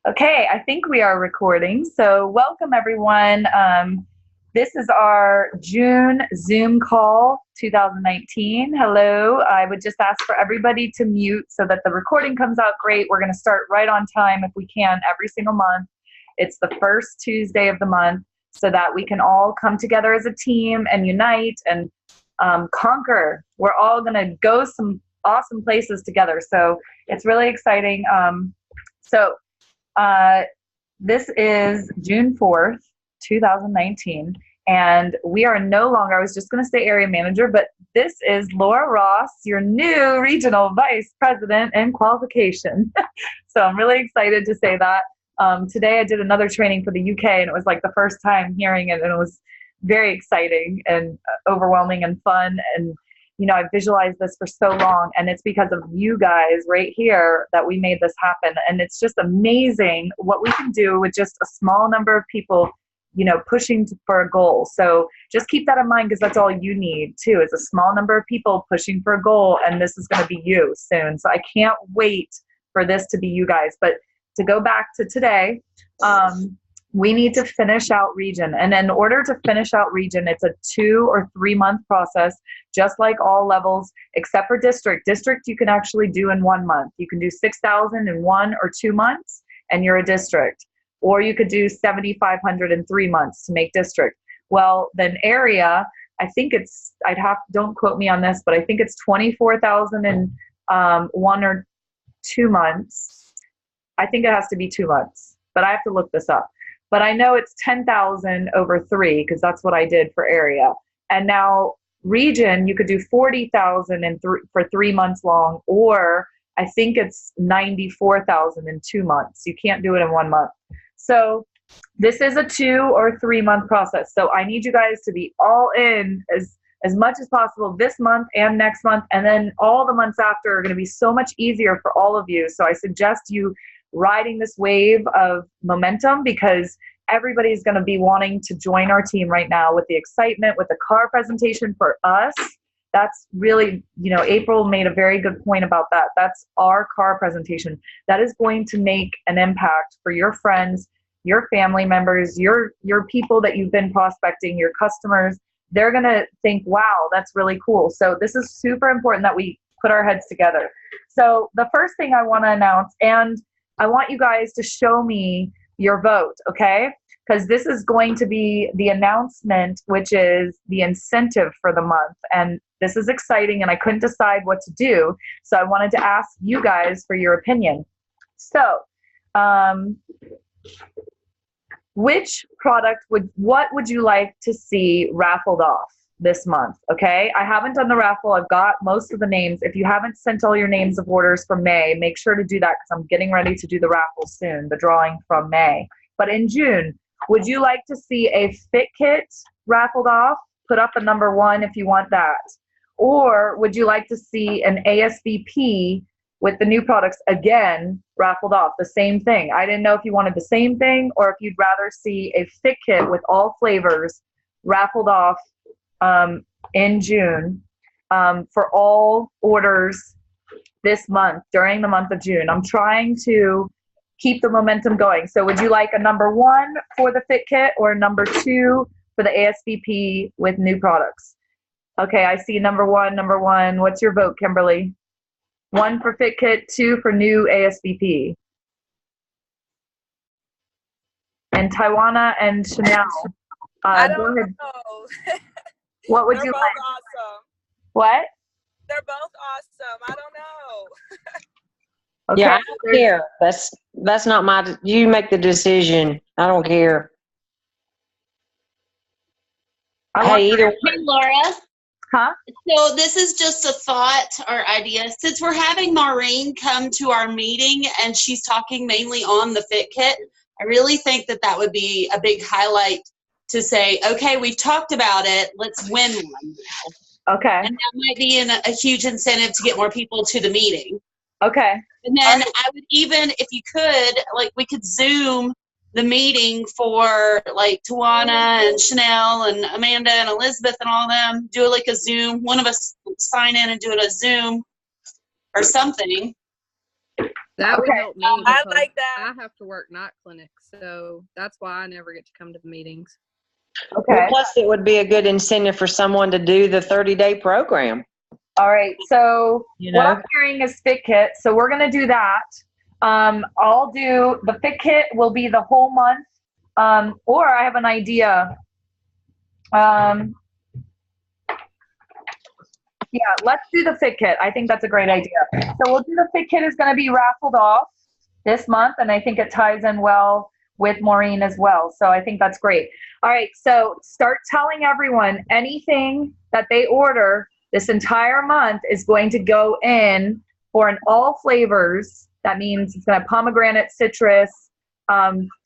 Okay, I think we are recording. So, welcome everyone. This is our June Zoom call 2019. Hello. I would just ask for everybody to mute so that the recording comes out great. We're going to start right on time if we can every single month. It's the first Tuesday of the month so that we can all come together as a team and unite and conquer. We're all going to go some awesome places together. So, it's really exciting. So, this is June 4th, 2019, and we are no longer, I was just going to say area manager, but this is Laura Ross, your new regional vice president in qualification. So I'm really excited to say that. Today I did another training for the UK, and it was like the first time hearing it, and it was very exciting and overwhelming and fun. And I've visualized this for so long, and it's because of you guys right here that we made this happen. And it's just amazing what we can do with just a small number of people, pushing for a goal. So just keep that in mind, because that's all you need too, is a small number of people pushing for a goal. And this is going to be you soon. So I can't wait for this to be you guys. But to go back to today, we need to finish out region. And in order to finish out region, it's a 2 or 3 month process, just like all levels, except for district. District you can actually do in 1 month. You can do 6,000 in 1 or 2 months, and you're a district. Or you could do 7,500 in 3 months to make district. Well, then area, I think it's, don't quote me on this, but I think it's 24,000 in 1 or 2 months. I think it has to be 2 months, but I have to look this up. But I know it's 10,000 over 3, because that's what I did for area. And now region, you could do 40,000 for 3 months long, or I think it's 94,000 in 2 months. You can't do it in 1 month. So this is a 2 or 3 month process. So I need you guys to be all in as much as possible this month and next month. And then all the months after are going to be so much easier for all of you. So I suggest you riding this wave of momentum, because everybody's going to be wanting to join our team right now with the excitement, with the car presentation for us. That's really, April made a very good point about that. That's our car presentation. That is going to make an impact for your friends, your family members, your people that you've been prospecting, your customers. They're going to think, wow, that's really cool. So this is super important that we put our heads together. So the first thing I want to announce, and I want you guys to show me your vote, okay? Because this is going to be the announcement, which is the incentive for the month. And this is exciting, and I couldn't decide what to do. So I wanted to ask you guys for your opinion. So which product what would you like to see raffled off this month? Okay, I haven't done the raffle. I've got most of the names. If you haven't sent all your names of orders for May, make sure to do that, because I'm getting ready to do the raffle soon, the drawing from May. But in June, would you like to see a fit kit raffled off? Put up a number 1 if you want that. Or would you like to see an ASVP with the new products again raffled off? The same thing. I didn't know if you wanted the same thing, or if you'd rather see a fit kit with all flavors raffled off in June for all orders this month, during the month of June. I'm trying to keep the momentum going. So would you like a number 1 for the fit kit, or number 2 for the ASVP with new products? Okay, I see number 1. What's your vote, Kimberly? 1 for fit kit, 2 for new ASVP. And Taiwana and Chanel. I don't know. What would They're you both like? awesome. What? They're both awesome. I don't know. Okay. Yeah, I don't care. That's not my. You make the decision. I don't care. Either way. Hey, Laura. Huh? So this is just a thought or idea. Since we're having Maureen come to our meeting and she's talking mainly on the fit kit, I really think that would be a big highlight to say, okay, we've talked about it. Let's win one now. Okay. And that might be a huge incentive to get more people to the meeting. Okay. And then I would even, if you could, we could Zoom the meeting for Tawana and Chanel and Amanda and Elizabeth and all them. Do a Zoom. One of us sign in and do it a Zoom or something. That would Okay. help me I because like that. I have to work night clinics, so that's why I never get to come to the meetings. Okay. Plus, it would be a good incentive for someone to do the 30-day program. All right. So You what know? I'm hearing is Fit Kit. So we're going to do that. I'll do the Fit Kit will be the whole month. Or I have an idea. Yeah, let's do the Fit Kit. I think that's a great idea. So we'll do the Fit Kit is going to be raffled off this month, and I think it ties in well with Maureen as well. So I think that's great. All right, so start telling everyone anything that they order this entire month is going to go in for an all flavors. That means it's going to have pomegranate, citrus,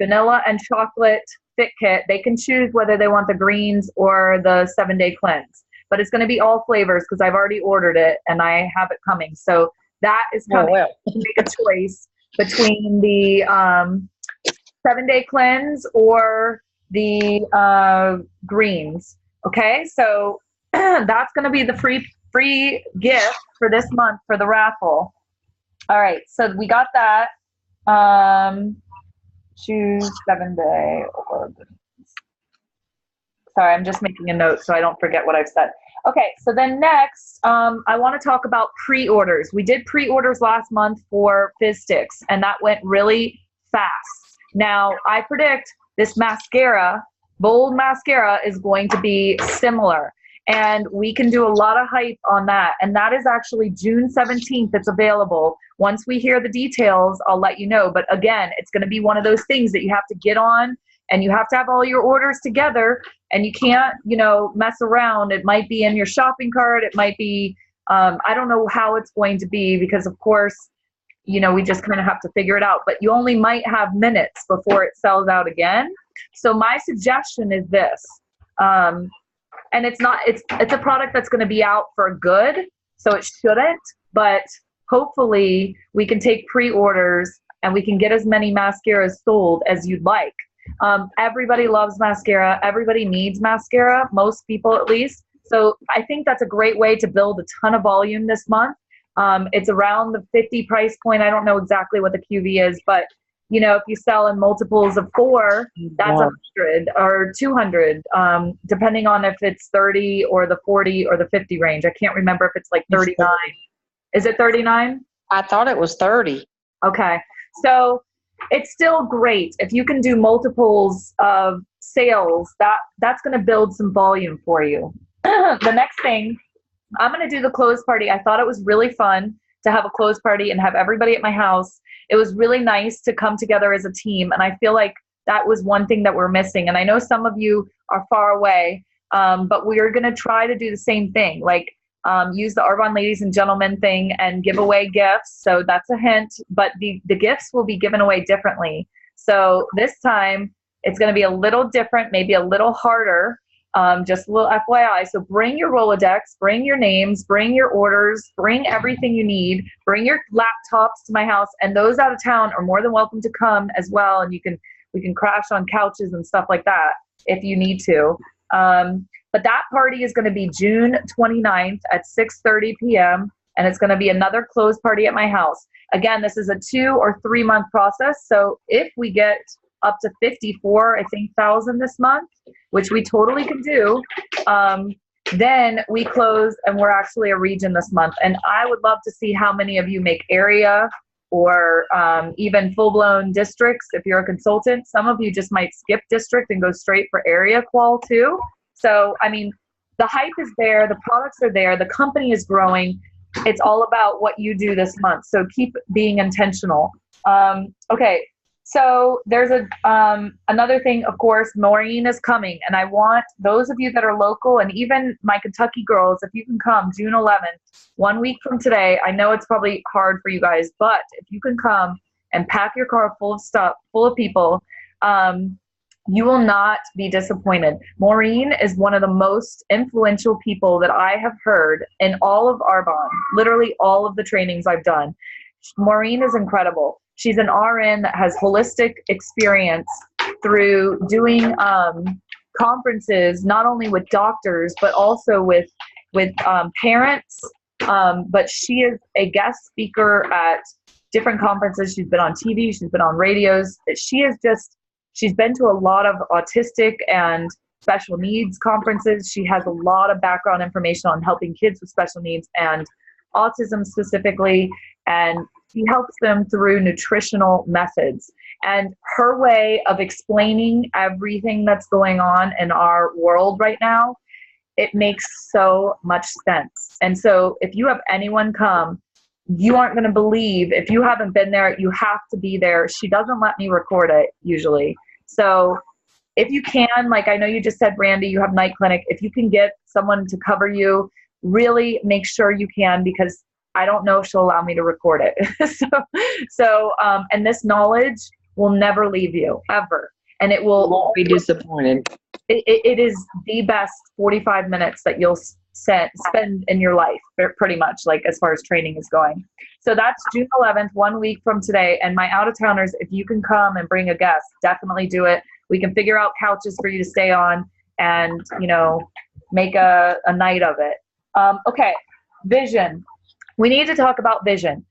vanilla, and chocolate Fit Kit. They can choose whether they want the greens or the 7-day cleanse. But it's going to be all flavors because I've already ordered it and I have it coming. So that is coming. well. Make a choice between the 7-day cleanse or the greens. Okay, so that's going to be the free gift for this month for the raffle. All right, so we got that. Choose 7-day or sorry, I'm just making a note so I don't forget what I've said. Okay, so then next, I want to talk about pre-orders. We did pre-orders last month for Fizz Sticks, and that went really fast. Now, I predict this mascara, Bold Mascara, is going to be similar, and we can do a lot of hype on that, and that is actually June 17th. It's available. Once we hear the details, I'll let you know, but again, it's going to be one of those things that you have to get on, and you have to have all your orders together, and you can't, mess around. It might be in your shopping cart. It might be, I don't know how it's going to be because, of course, we just kind of have to figure it out. But you only might have minutes before it sells out again. So my suggestion is this, and it's a product that's going to be out for good, so it shouldn't. But hopefully we can take pre-orders and we can get as many mascaras sold as you'd like. Everybody loves mascara. Everybody needs mascara, most people at least. So I think that's a great way to build a ton of volume this month. It's around the 50 price point. I don't know exactly what the QV is, but if you sell in multiples of 4, that's 100 or 200, depending on if it's 30 or the 40 or the 50 range. I can't remember if it's like 39. Is it 39? I thought it was 30. Okay. So it's still great if you can do multiples of sales. That's going to build some volume for you. The next thing, I'm going to do the clothes party. I thought it was really fun to have a clothes party and have everybody at my house. It was really nice to come together as a team, and I feel like that was one thing that we're missing. And I know some of you are far away, but we are going to try to do the same thing, like use the Arbonne Ladies and Gentlemen thing and give away gifts. So that's a hint, but the gifts will be given away differently. So this time it's going to be a little different, maybe a little harder, just a little FYI. So bring your Rolodex, bring your names, bring your orders, bring everything you need, bring your laptops to my house, and those out of town are more than welcome to come as well. And we can crash on couches and stuff like that if you need to. But that party is going to be June 29th at 6:30 p.m. and it's going to be another clothes party at my house. Again, this is a 2 or 3 month process. So if we get up to 54, I think, thousand this month, which we totally can do, then we close and we're actually a region this month. And I would love to see how many of you make area or even full-blown districts if you're a consultant. Some of you just might skip district and go straight for area qual too. So, I mean, the hype is there, the products are there, the company is growing. It's all about what you do this month. So keep being intentional. Okay, so there's another thing, of course, Maureen is coming, and I want those of you that are local and even my Kentucky girls, if you can come June 11th, 1 week from today. I know it's probably hard for you guys, but if you can come and pack your car full of stuff, full of people, you will not be disappointed. Maureen is one of the most influential people that I have heard in all of Arbonne, literally all of the trainings I've done. Maureen is incredible. She's an RN that has holistic experience through doing conferences, not only with doctors, but also with parents. But she is a guest speaker at different conferences. She's been on TV. She's been on radios. She's been to a lot of autistic and special needs conferences. She has a lot of background information on helping kids with special needs and autism specifically. And she helps them through nutritional methods. And her way of explaining everything that's going on in our world right now, it makes so much sense. And so if you have anyone come, you aren't going to believe. If you haven't been there, you have to be there. She doesn't let me record it usually. So if you can, like I know you just said, Brandy, you have night clinic. If you can get someone to cover you, really make sure you can, because I don't know if she'll allow me to record it. And this knowledge will never leave you, ever. And it will Won't be disappointed. It is the best 45 minutes that you'll spend in your life, pretty much, like as far as training is going. So that's June 11th, 1 week from today. And my out-of-towners, if you can come and bring a guest, definitely do it. We can figure out couches for you to stay on and, make a night of it. Okay, vision. We need to talk about vision,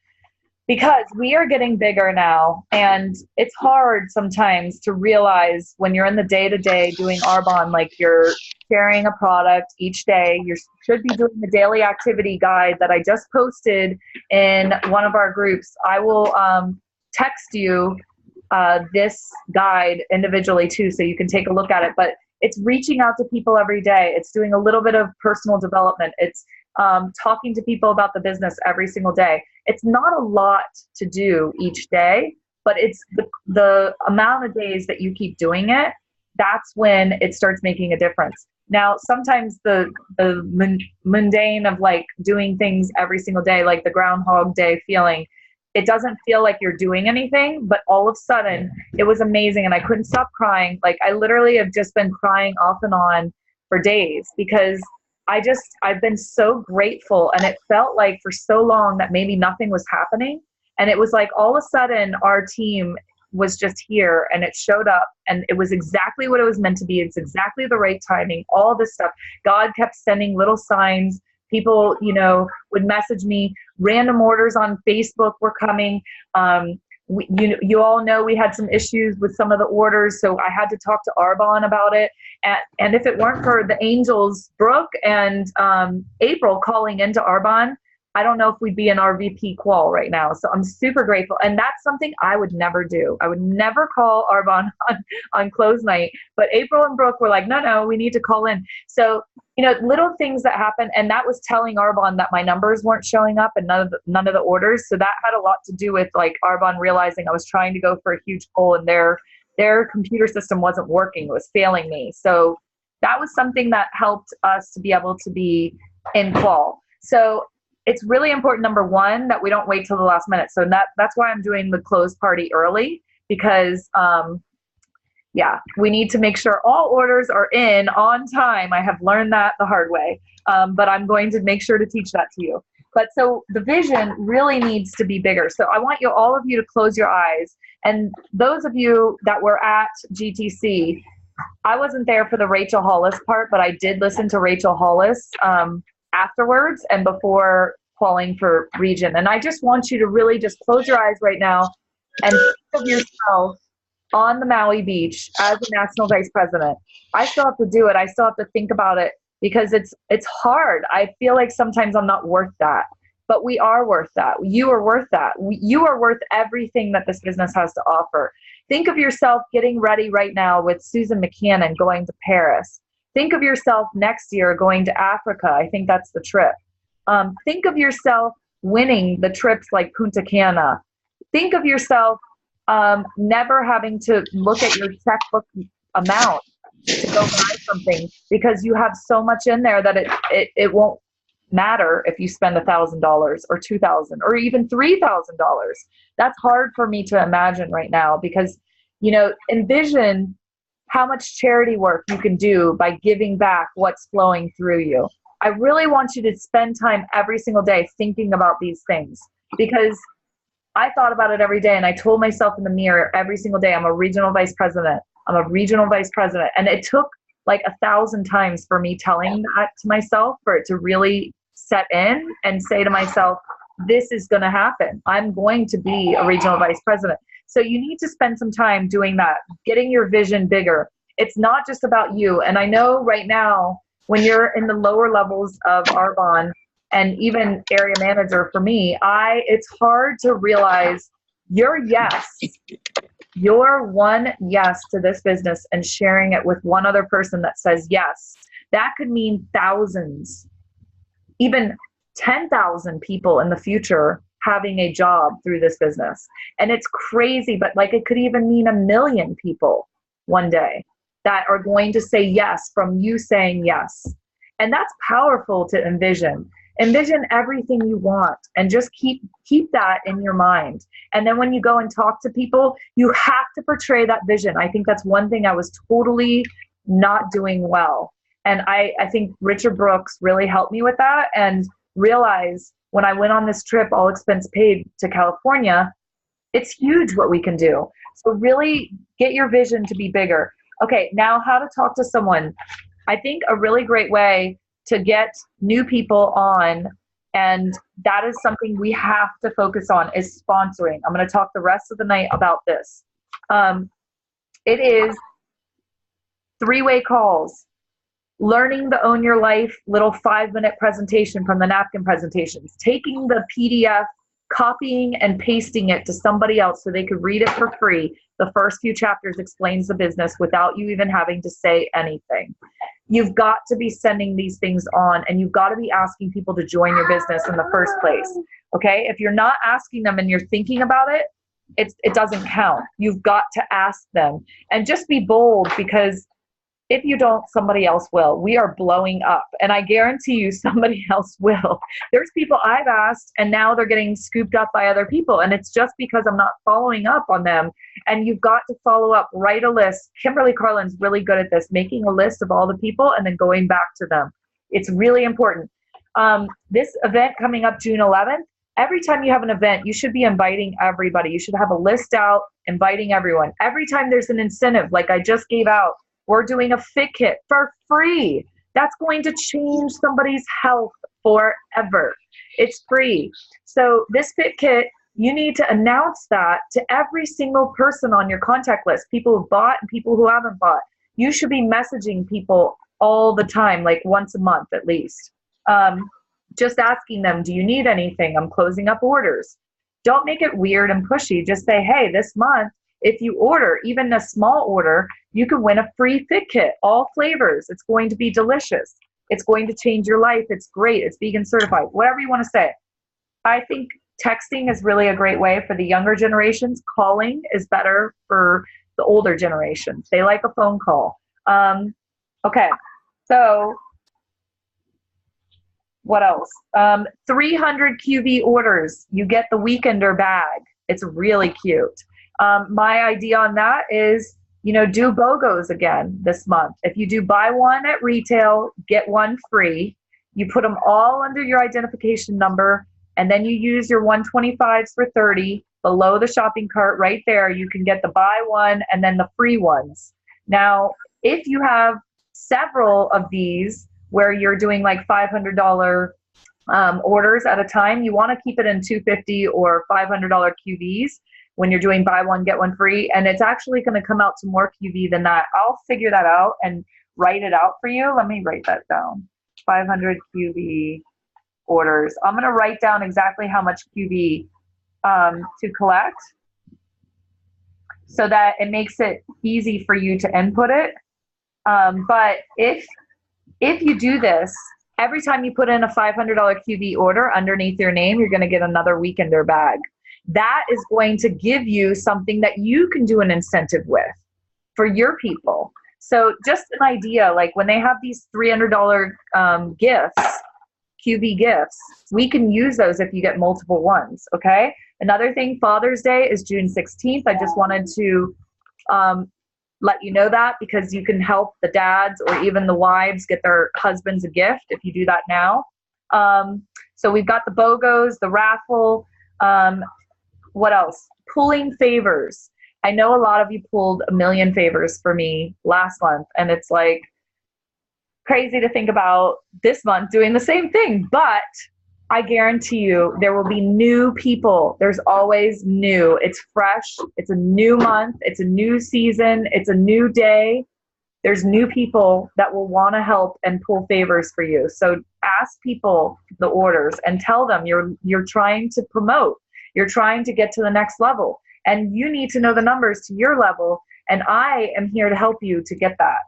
because we are getting bigger now, and it's hard sometimes to realize when you're in the day-to-day doing Arbonne, like you're sharing a product each day. You should be doing the daily activity guide that I just posted in one of our groups. I will text you this guide individually too, so you can take a look at it. But it's reaching out to people every day. It's doing a little bit of personal development. It's talking to people about the business every single day. It's not a lot to do each day, but it's the amount of days that you keep doing it, that's when it starts making a difference. Now, sometimes the mundane of like doing things every single day, like the Groundhog Day feeling, it doesn't feel like you're doing anything, but all of a sudden it was amazing. And I couldn't stop crying. Like I literally have just been crying off and on for days, because I've been so grateful, and it felt like for so long that maybe nothing was happening. And it was like all of a sudden our team was just here, and it showed up, and it was exactly what it was meant to be. It's exactly the right timing, all this stuff. God kept sending little signs. People, would message me. Random orders on Facebook were coming. You all know we had some issues with some of the orders, so I had to talk to Arbonne about it. And if it weren't for the angels, Brooke and April calling into Arbonne, I don't know if we'd be in our VP Qual right now. So I'm super grateful. And that's something I would never do. I would never call Arbonne on close night. But April and Brooke were like, no, we need to call in. So, little things that happen. And that was telling Arbonne that my numbers weren't showing up and none of the orders. So that had a lot to do with like Arbonne realizing I was trying to go for a huge goal, and their computer system wasn't working. It was failing me. So that was something that helped us to be able to be in Qual. So it's really important, number one, that we don't wait till the last minute. So that's why I'm doing the close party early, because we need to make sure all orders are in on time. I have learned that the hard way, but I'm going to make sure to teach that to you. But so the vision really needs to be bigger. So I want all of you to close your eyes. And those of you that were at GTC, I wasn't there for the Rachel Hollis part, but I did listen to Rachel Hollis afterwards and before calling for region. And I just want you to really just close your eyes right now and think of yourself on the Maui beach as a national vice president. I still have to do it. I still have to think about it, because it's hard. I feel like sometimes I'm not worth that, but we are worth that. You are worth that. You are worth everything that this business has to offer. Think of yourself getting ready right now with Susan McCannon going to Paris. Think of yourself next year going to Africa. I think that's the trip. Think of yourself winning the trips like Punta Cana. Think of yourself never having to look at your checkbook amount to go buy something, because you have so much in there that it won't matter if you spend $1,000 or $2,000 or even $3,000. That's hard for me to imagine right now, because envision how much charity work you can do by giving back what's flowing through you. I really want you to spend time every single day thinking about these things, because I thought about it every day, and I told myself in the mirror every single day, I'm a regional vice president. I'm a regional vice president. And it took like 1,000 times for me telling that to myself for it to really set in and say to myself, this is going to happen. I'm going to be a regional vice president. So you need to spend some time doing that, getting your vision bigger. It's not just about you. And I know right now, when you're in the lower levels of Arbonne and even area manager for me, it's hard to realize your one yes to this business and sharing it with one other person that says yes. That could mean thousands, even 10,000 people in the future having a job through this business. And it's crazy, but like it could even mean 1 million people one day that are going to say yes from you saying yes. And that's powerful to envision. Envision everything you want and just keep that in your mind. And then when you go and talk to people, you have to portray that vision. I think that's one thing I was totally not doing well. And I think Richard Brooks really helped me with that, and realize when I went on this trip, all expense paid to California, it's huge what we can do. So really get your vision to be bigger. Okay, now how to talk to someone. I think a really great way to get new people on, and that is something we have to focus on, is sponsoring. I'm going to talk the rest of the night about this. It is 3-way calls. Learning the Own Your Life little 5-minute presentation from the napkin presentations, taking the PDF, copying and pasting it to somebody else so they could read it for free. The first few chapters explains the business without you even having to say anything. You've got to be sending these things on, and you've got to be asking people to join your business in the first place. Okay? If you're not asking them and you're thinking about it, it doesn't count. You've got to ask them, and just be bold, because if you don't, somebody else will. We are blowing up, and I guarantee you somebody else will. There's people I've asked, and now they're getting scooped up by other people, and it's just because I'm not following up on them. And you've got to follow up, write a list. Kimberly Carlin's really good at this, making a list of all the people and then going back to them. It's really important. This event coming up June 11th, every time you have an event, you should be inviting everybody. You should have a list out, inviting everyone. Every time there's an incentive, like I just gave out, we're doing a fit kit for free. That's going to change somebody's health forever. It's free. So this fit kit, you need to announce that to every single person on your contact list, people who've bought and people who haven't bought. You should be messaging people all the time, like once a month at least. Just asking them, do you need anything? I'm closing up orders. Don't make it weird and pushy. Just say, hey, this month, if you order even a small order, you can win a free fit kit, all flavors. It's going to be delicious. It's going to change your life. It's great. It's vegan certified, whatever you want to say. I think texting is really a great way for the younger generations. Calling is better for the older generations. They like a phone call. Okay, so what else? 300 QV orders. You get the Weekender bag. It's really cute. My idea on that is, do BOGOs again this month. If you do buy one at retail, get one free, you put them all under your identification number, and then you use your 125s for 30 below the shopping cart right there. You can get the buy one and then the free ones. Now, if you have several of these where you're doing like $500 orders at a time, you want to keep it in $250 or $500 QVs. When you're doing buy one, get one free, and it's actually going to come out to more QV than that. I'll figure that out and write it out for you. Let me write that down. 500 QV orders. I'm going to write down exactly how much QV to collect so that it makes it easy for you to input it. But if you do this, every time you put in a $500 QV order underneath your name, you're going to get another Weekender bag. That is going to give you something that you can do an incentive with for your people. So just an idea, like when they have these $300 gifts, QV gifts, we can use those if you get multiple ones, okay? Another thing, Father's Day is June 16th. I just wanted to let you know that, because you can help the dads or even the wives get their husbands a gift if you do that now. So we've got the BOGOs, the raffle. What else? Pulling favors. I know a lot of you pulled 1 million favors for me last month, and it's like crazy to think about this month doing the same thing. But I guarantee you there will be new people. There's always new. It's fresh. It's a new month. It's a new season. It's a new day. There's new people that will want to help and pull favors for you. So ask people the orders and tell them you're trying to promote. You're trying to get to the next level. And you need to know the numbers to your level. And I am here to help you to get that.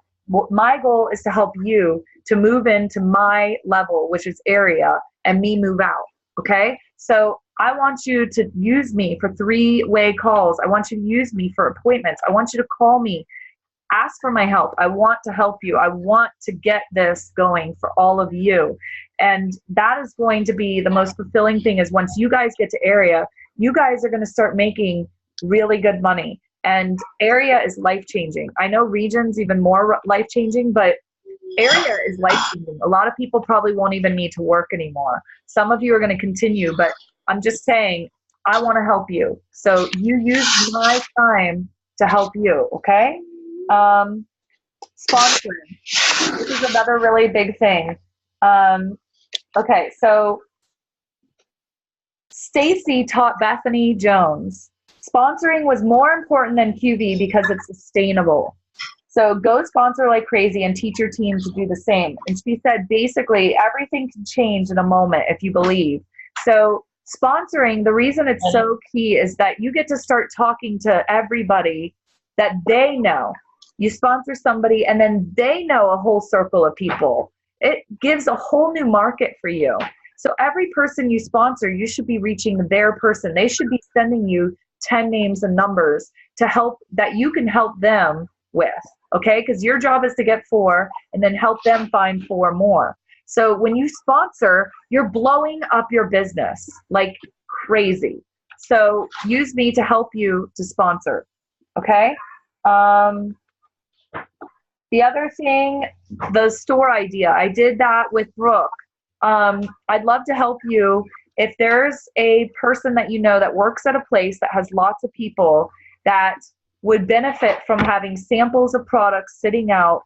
My goal is to help you to move into my level, which is area, and me move out. Okay? So I want you to use me for three-way calls. I want you to use me for appointments. I want you to call me. Ask for my help. I want to help you. I want to get this going for all of you. And that is going to be the most fulfilling thing, is once you guys get to area, you guys are going to start making really good money. And area is life-changing. I know region's even more life-changing, but area is life-changing. A lot of people probably won't even need to work anymore. Some of you are going to continue, but I'm just saying, I want to help you. So you use my time to help you, okay? Sponsoring. This is another really big thing. Okay, so Stacy taught Bethany Jones, sponsoring was more important than QV because it's sustainable. So go sponsor like crazy and teach your team to do the same. And she said, basically, everything can change in a moment if you believe. So sponsoring, the reason it's so key is that you get to start talking to everybody that they know. You sponsor somebody and then they know a whole circle of people. It gives a whole new market for you. So every person you sponsor, you should be reaching their person. They should be sending you 10 names and numbers to help that you can help them with, okay? Because your job is to get 4 and then help them find 4 more. So when you sponsor, you're blowing up your business like crazy. So use me to help you to sponsor, okay? The other thing, the store idea, I did that with Brooke. I'd love to help you. If there's a person that you know that works at a place that has lots of people that would benefit from having samples of products sitting out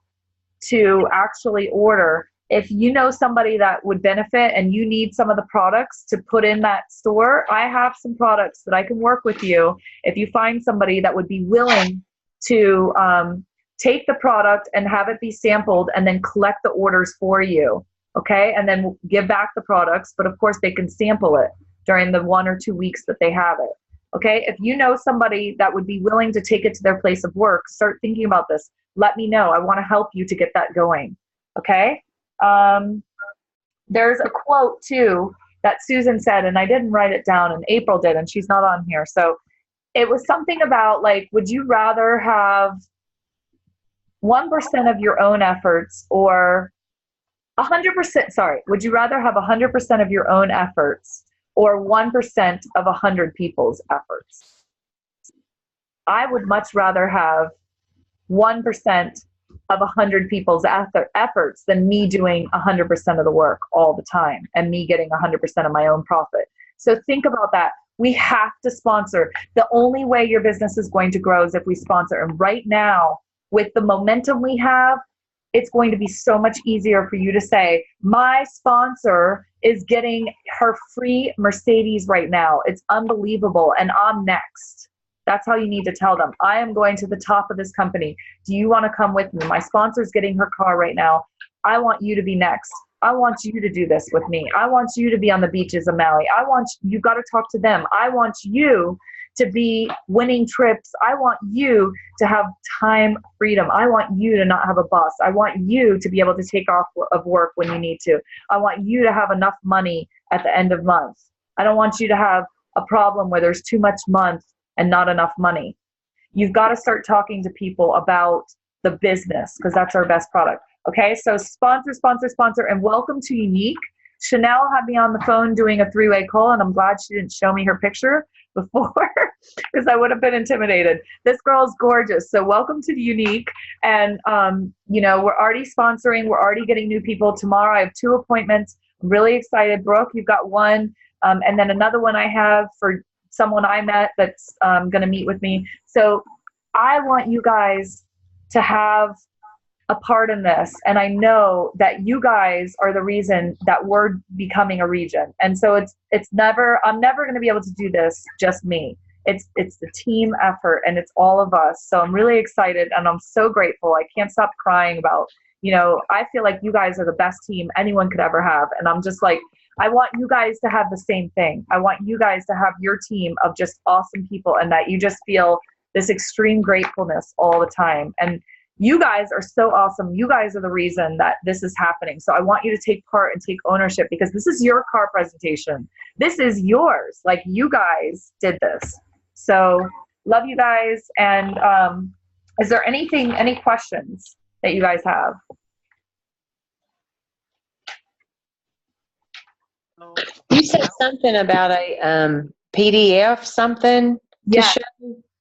to actually order, if you know somebody that would benefit and you need some of the products to put in that store, I have some products that I can work with you. If you find somebody that would be willing to take the product and have it be sampled and then collect the orders for you, okay? And then give back the products, but of course they can sample it during the 1 or 2 weeks that they have it, okay? If you know somebody that would be willing to take it to their place of work, start thinking about this. Let me know. I want to help you to get that going, okay? There's a quote too that Susan said, and I didn't write it down, and April did, and she's not on here. So it was something about like, would you rather have 1% of your own efforts or 100%, sorry, would you rather have 100% of your own efforts or 1% of 100 people's efforts? I would much rather have 1% of 100 people's efforts than me doing 100% of the work all the time and me getting 100% of my own profit. So think about that. We have to sponsor. The only way your business is going to grow is if we sponsor. And right now, with the momentum we have, it's going to be so much easier for you to say, my sponsor is getting her free Mercedes right now. It's unbelievable, and I'm next. That's how you need to tell them. I am going to the top of this company. Do you want to come with me? My sponsor's getting her car right now. I want you to be next. I want you to do this with me. I want you to be on the beaches of Maui. You got to talk to them. I want you to be winning trips. I want you to have time freedom. I want you to not have a boss. I want you to be able to take off of work when you need to. I want you to have enough money at the end of month. I don't want you to have a problem where there's too much month and not enough money. You've got to start talking to people about the business because that's our best product. Okay, so sponsor, and welcome to Unique. Chanel had me on the phone doing a 3-way call, and I'm glad she didn't show me her picture before because I would have been intimidated. This girl's gorgeous. So welcome to Unique. And, we're already sponsoring. We're already getting new people. Tomorrow I have 2 appointments. I'm really excited. Brooke, you've got 1. And then another one I have for someone I met that's going to meet with me. So I want you guys to have a part in this, and I know that you guys are the reason that we're becoming a region. And so I'm never going to be able to do this just me. It's the team effort, and it's all of us. So I'm really excited, and I'm so grateful. I can't stop crying about, I feel like you guys are the best team anyone could ever have. And I'm just like, I want you guys to have the same thing. I want you guys to have your team of just awesome people, and that you just feel this extreme gratefulness all the time. And you guys are so awesome. You guys are the reason that this is happening. So I want you to take part and take ownership, because this is your car presentation. This is yours. Like, you guys did this. So love you guys. And is there any questions that you guys have? You said something about a PDF something to show.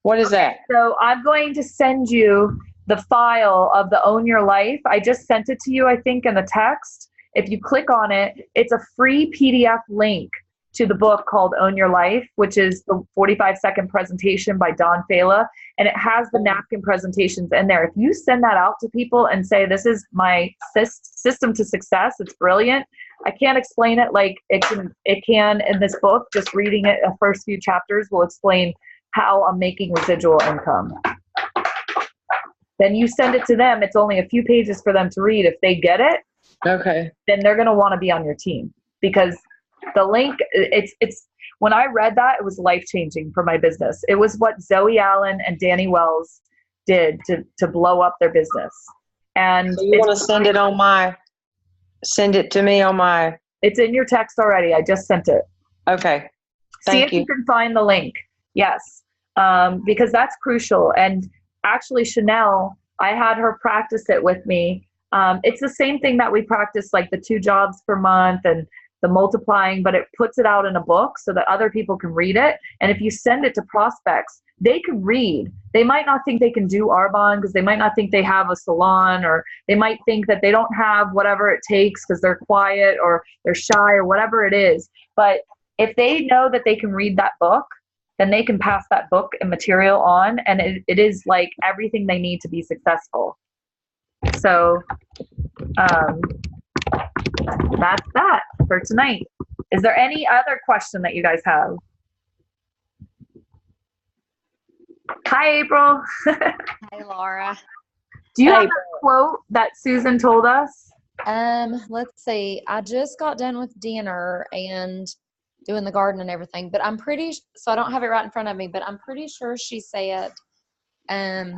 What is that? So I'm going to send you the file of the Own Your Life. I just sent it to you, I think, in the text. If you click on it, it's a free PDF link to the book called Own Your Life, which is the 45-second presentation by Don Fela. And it has the napkin presentations in there. If you send that out to people and say, this is my system to success, it's brilliant. I can't explain it like it can in this book. Just reading it, the first few chapters will explain how I'm making residual income. Then you send it to them. It's only a few pages for them to read. If they get it, okay, then they're going to want to be on your team, because the link, it's when I read that, it was life-changing for my business. It was what Zoe Allen and Danny Wells did to blow up their business. And so you want to send it to me on my... It's in your text already. I just sent it. Okay. See if you can find the link. Yes. Because that's crucial. And actually, Chanel, I had her practice it with me. It's the same thing that we practice, like the 2 jobs per month and the multiplying, but it puts it out in a book so that other people can read it. And if you send it to prospects, they can read. They might not think they can do Arbonne because they might not think they have a salon, or they might think that they don't have whatever it takes because they're quiet or they're shy or whatever it is. But if they know that they can read that book, then they can pass that book and material on, and it is like everything they need to be successful. So that's that for tonight. Is there any other question that you guys have? Hi, April. Hi, Laura. Do you have a quote that Susan told us? Let's see. I just got done with dinner and doing the garden and everything, but so I don't have it right in front of me, but I'm pretty sure she said, you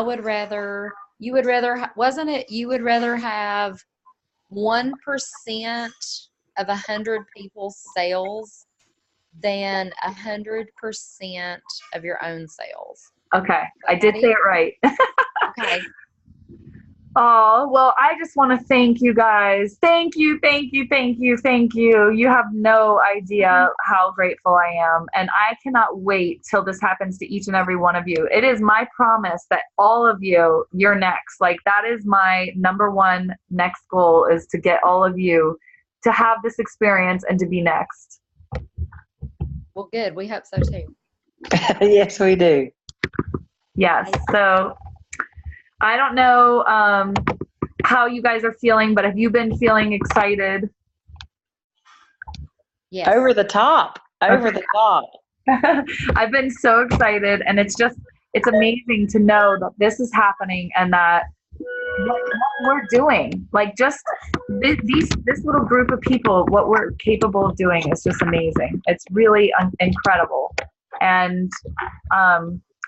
would rather have 1% of 100 people's sales than 100% of your own sales. Okay, I did say it right. Okay. Oh, well, I just want to thank you guys. Thank you, thank you, thank you, thank you. You have no idea how grateful I am. And I cannot wait till this happens to each and every one of you. It is my promise that all of you, you're next. Like, that is my number one next goal, is to get all of you to have this experience and to be next. Well, good. We hope so too. Yes, we do. Yes. So I don't know how you guys are feeling, but have you been feeling excited? Yes. Over the top. Over the top. I've been so excited, and it's amazing to know that this is happening and that what we're doing, like, just this little group of people, what we're capable of doing is just amazing. It's really incredible. And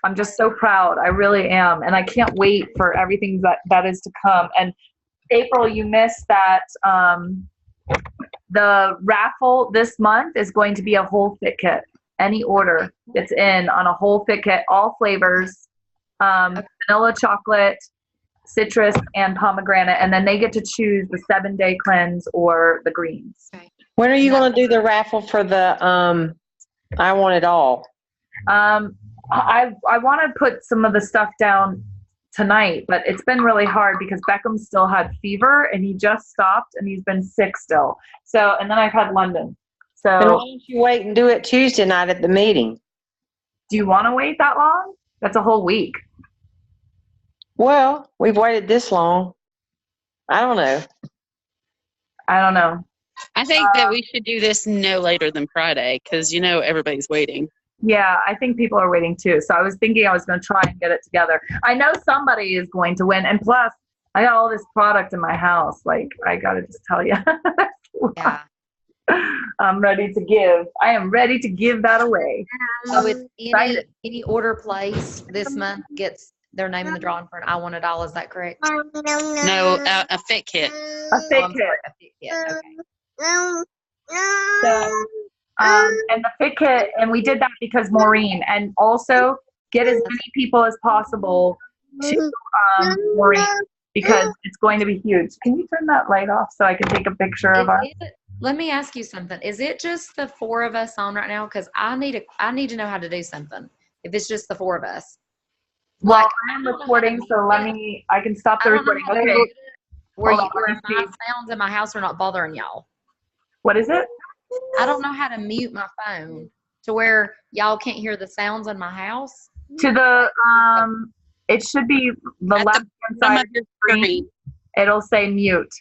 I'm just so proud. I really am. And I can't wait for everything that is to come. And April, you missed that the raffle this month is going to be a whole fit kit. Any order that's in on a whole fit kit, all flavors, vanilla, chocolate, citrus, and pomegranate. And then they get to choose the 7-day cleanse or the greens. Okay. When are you going to do the raffle for the I Want It All? I want to put some of the stuff down tonight, but it's been really hard because Beckham still had fever and he just stopped and he's been sick still. So, and then I've had London. So why don't you wait and do it Tuesday night at the meeting? Do you want to wait that long? That's a whole week. Well, we've waited this long. I don't know. I don't know. I think that we should do this no later than Friday because everybody's waiting. Yeah, I think people are waiting too. So I was thinking I was going to try and get it together. I know somebody is going to win. And plus, I got all this product in my house. Like, I got to just tell you. Yeah. I'm ready to give. I am ready to give that away. So if any order placed this month gets their name in the drawing for an I Want It All, is that correct? No, a fit kit. A fit I'm kit. sorry, a fit kit. Okay. So, and the fit kit, and we did that because Maureen, and also get as many people as possible to Maureen because it's going to be huge. Can you turn that light off so I can take a picture of us? Let me ask you something. Is it just the four of us on right now? Because I need to know how to do something. If it's just the four of us. Well, Like, I'm recording, so I can stop the recording. Okay. Where Hold on, let me my see. sounds in my house are not bothering y'all. What is it? I don't know how to mute my phone to where y'all can't hear the sounds in my house. To the, it should be the At left-hand Some side of your screen. It'll say mute.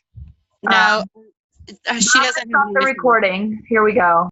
No, she I'm gonna doesn't stop the recording. Here we go.